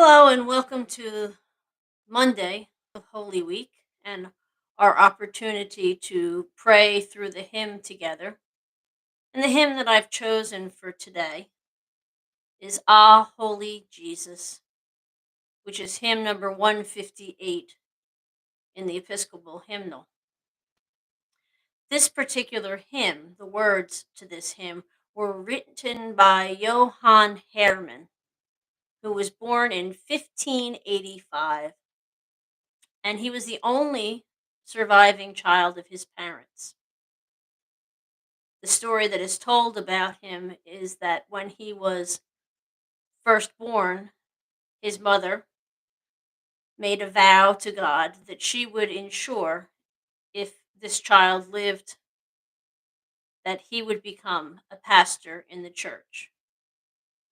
Hello and welcome to Monday of Holy Week and our opportunity to pray through the hymn together. And the hymn that I've chosen for today is Ah, Holy Jesus, which is hymn number 158 in the Episcopal Hymnal. This particular hymn, the words to this hymn, were written by Johann Hermann, who was born in 1585, and he was the only surviving child of his parents. The story that is told about him is that when he was first born, his mother made a vow to God that she would ensure, if this child lived, that he would become a pastor in the church.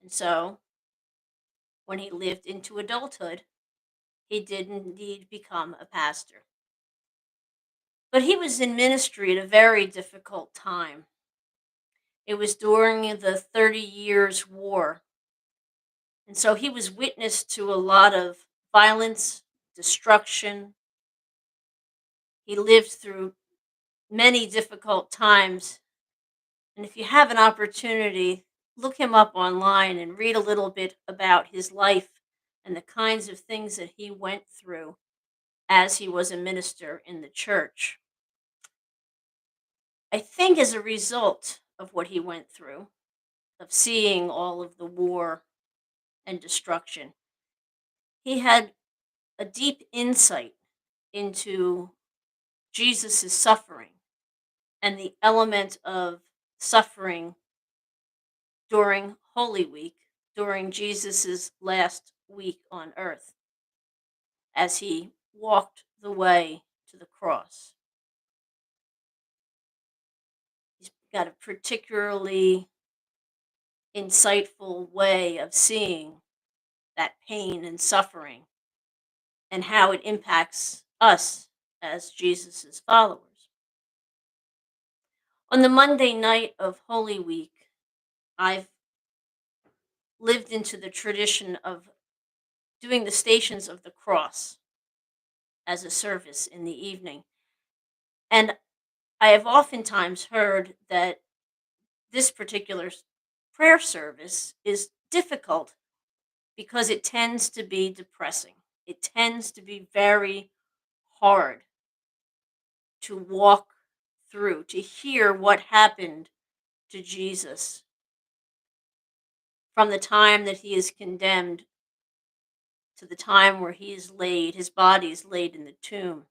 And so, when he lived into adulthood, he did indeed become a pastor. But he was in ministry at a very difficult time. It was during the 30 Years' War. And so he was witness to a lot of violence, destruction. He lived through many difficult times. And if you have an opportunity, look him up online and read a little bit about his life and the kinds of things that he went through as he was a minister in the church. I think as a result of what he went through, of seeing all of the war and destruction, he had a deep insight into Jesus' suffering and the element of suffering during Holy Week, during Jesus' last week on earth, as he walked the way to the cross. He's got a particularly insightful way of seeing that pain and suffering and how it impacts us as Jesus' followers. On the Monday night of Holy Week, I've lived into the tradition of doing the Stations of the Cross as a service in the evening. And I have oftentimes heard that this particular prayer service is difficult because it tends to be depressing. It tends to be very hard to walk through, to hear what happened to Jesus from the time that he is condemned to the time where he is laid, his body is laid in the tomb.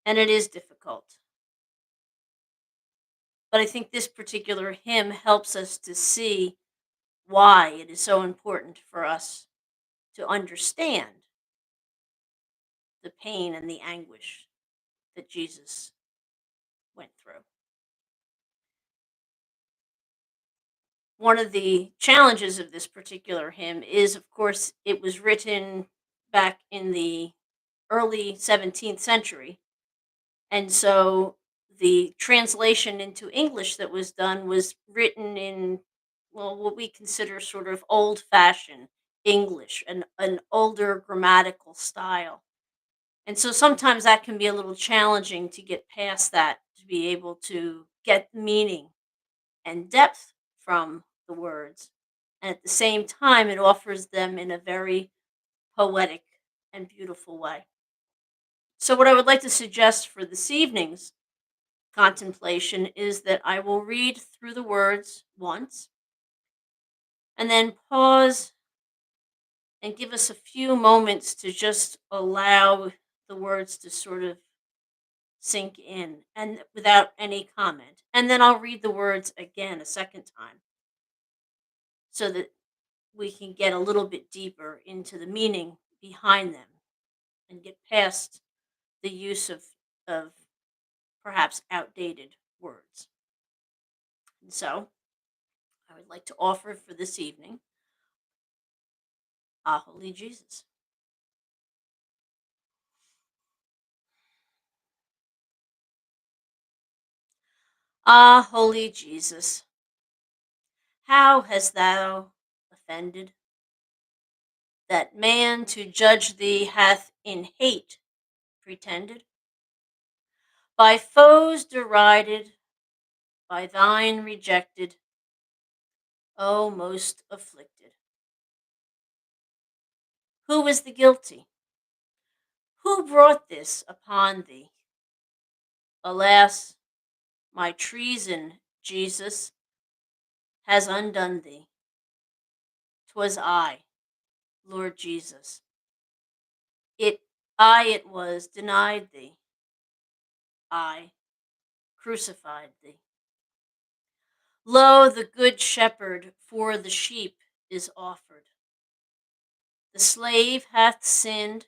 And it is difficult. But I think this particular hymn helps us to see why it is so important for us to understand the pain and the anguish that Jesus went through. One of the challenges of this particular hymn is, of course, it was written back in the early 17th century. And so the translation into English that was done was written in, well, what we consider sort of old fashioned English, an older grammatical style. And so sometimes that can be a little challenging to get past that, to be able to get meaning and depth from the words. And at the same time, it offers them in a very poetic and beautiful way. So, what I would like to suggest for this evening's contemplation is that I will read through the words once and then pause and give us a few moments to just allow the words to sort of sink in and without any comment. And then I'll read the words again a second time so that we can get a little bit deeper into the meaning behind them and get past the use of perhaps outdated words. And so I would like to offer for this evening, Ah, Holy Jesus. Ah, Holy Jesus, how hast thou offended? that man to judge thee hath in hate pretended, by foes derided, by thine rejected, O most afflicted. Who is the guilty? Who brought this upon thee? Alas, my treason, Jesus, has undone thee. 'Twas I, Lord Jesus. It it was denied thee. I crucified thee. Lo, the good shepherd for the sheep is offered. The slave hath sinned,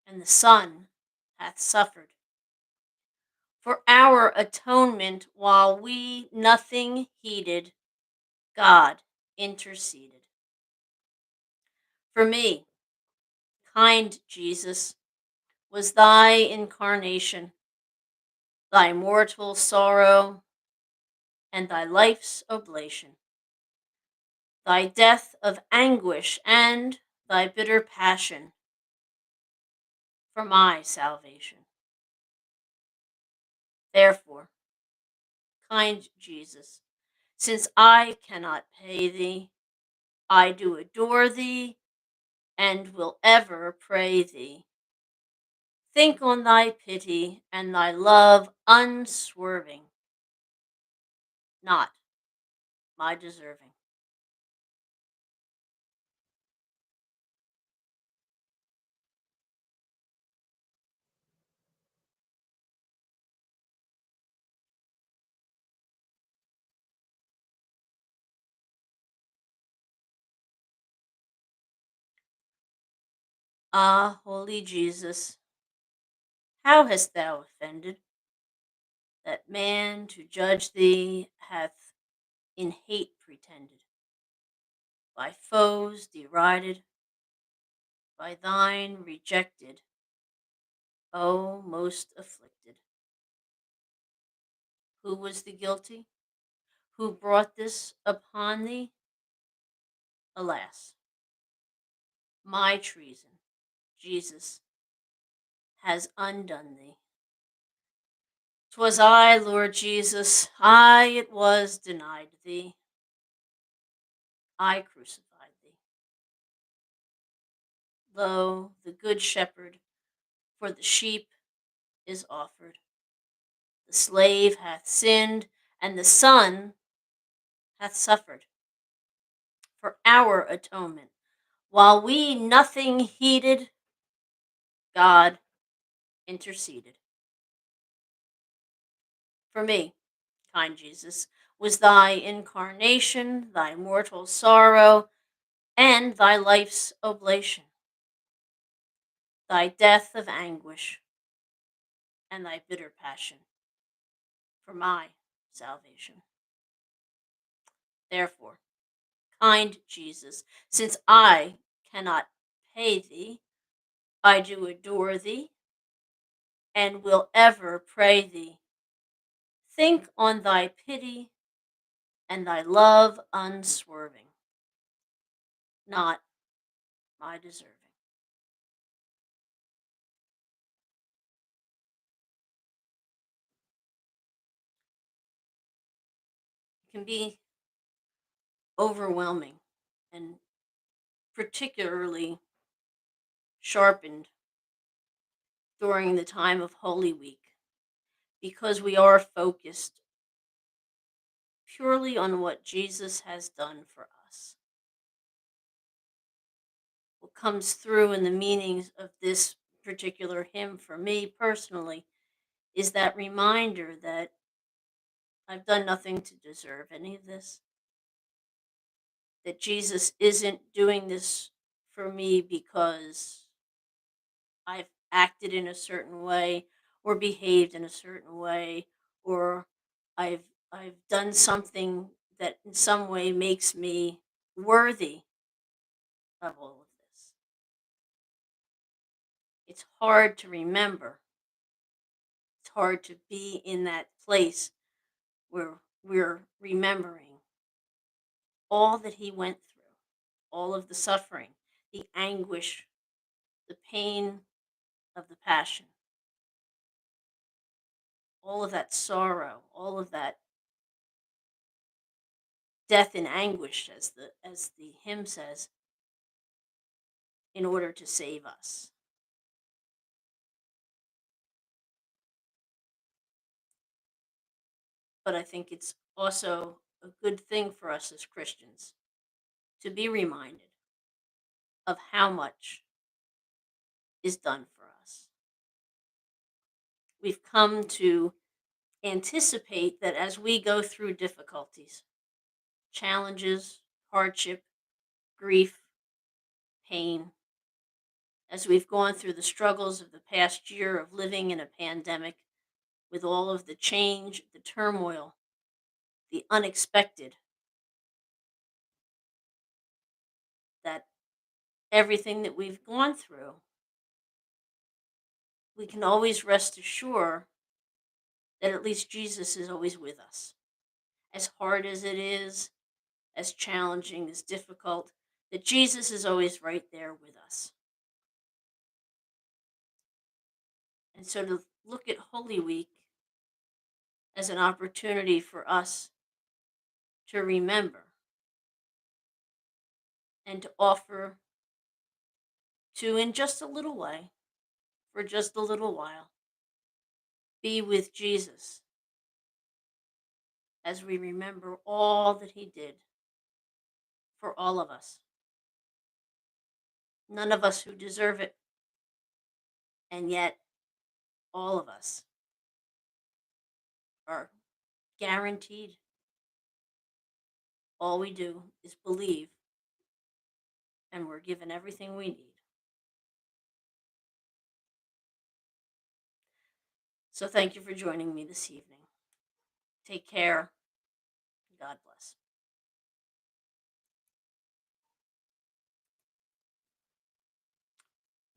and the son hath suffered. For our atonement, while we nothing heeded, God interceded. For me, kind Jesus, was thy incarnation, thy mortal sorrow, and thy life's oblation, thy death of anguish and thy bitter passion for my salvation. Therefore, kind Jesus, since I cannot pay thee, I do adore thee and will ever pray thee. Think on thy pity and thy love unswerving, not my deserving. Ah, holy Jesus, how hast thou offended, that man to judge thee hath in hate pretended, by foes derided, by thine rejected, O most afflicted. Who was the guilty? Who brought this upon thee? Alas, my treason, Jesus, has undone thee. 'Twas I, Lord Jesus, I it was denied thee. I crucified thee. Lo, the good shepherd for the sheep is offered. The slave hath sinned, and the son hath suffered for our atonement. While we nothing heeded, God interceded. For me, kind Jesus, was thy incarnation, thy mortal sorrow, and thy life's oblation, thy death of anguish, and thy bitter passion for my salvation. Therefore, kind Jesus, since I cannot pay thee, I do adore thee and will ever pray thee. Think on thy pity and thy love unswerving, not my deserving. It can be overwhelming and particularly sharpened during the time of Holy Week because we are focused purely on what Jesus has done for us. What comes through in the meanings of this particular hymn for me personally is that reminder that I've done nothing to deserve any of this, that Jesus isn't doing this for me because I've acted in a certain way or behaved in a certain way or I've I've done something that in some way makes me worthy of all of this. It's hard to remember. It's hard to be in that place where we're remembering all that he went through, all of the suffering. the anguish, the pain of the passion, all of that sorrow, all of that death and anguish, as the hymn says, in order to save us. But I think it's also a good thing for us as Christians to be reminded of how much is done for us. We've come to anticipate that as we go through difficulties, challenges, hardship, grief, pain, as we've gone through the struggles of the past year of living in a pandemic with all of the change, the turmoil, the unexpected, that everything that we've gone through, we can always rest assured that at least Jesus is always with us. As hard as it is, as challenging, as difficult, that Jesus is always right there with us. And so to look at Holy Week as an opportunity for us to remember and to offer to, in just a little way, for just a little while, be with Jesus as we remember all that he did for all of us. None of us who deserve it, and yet all of us are guaranteed. All we do is believe, and we're given everything we need. So thank you for joining me this evening. Take care. God bless.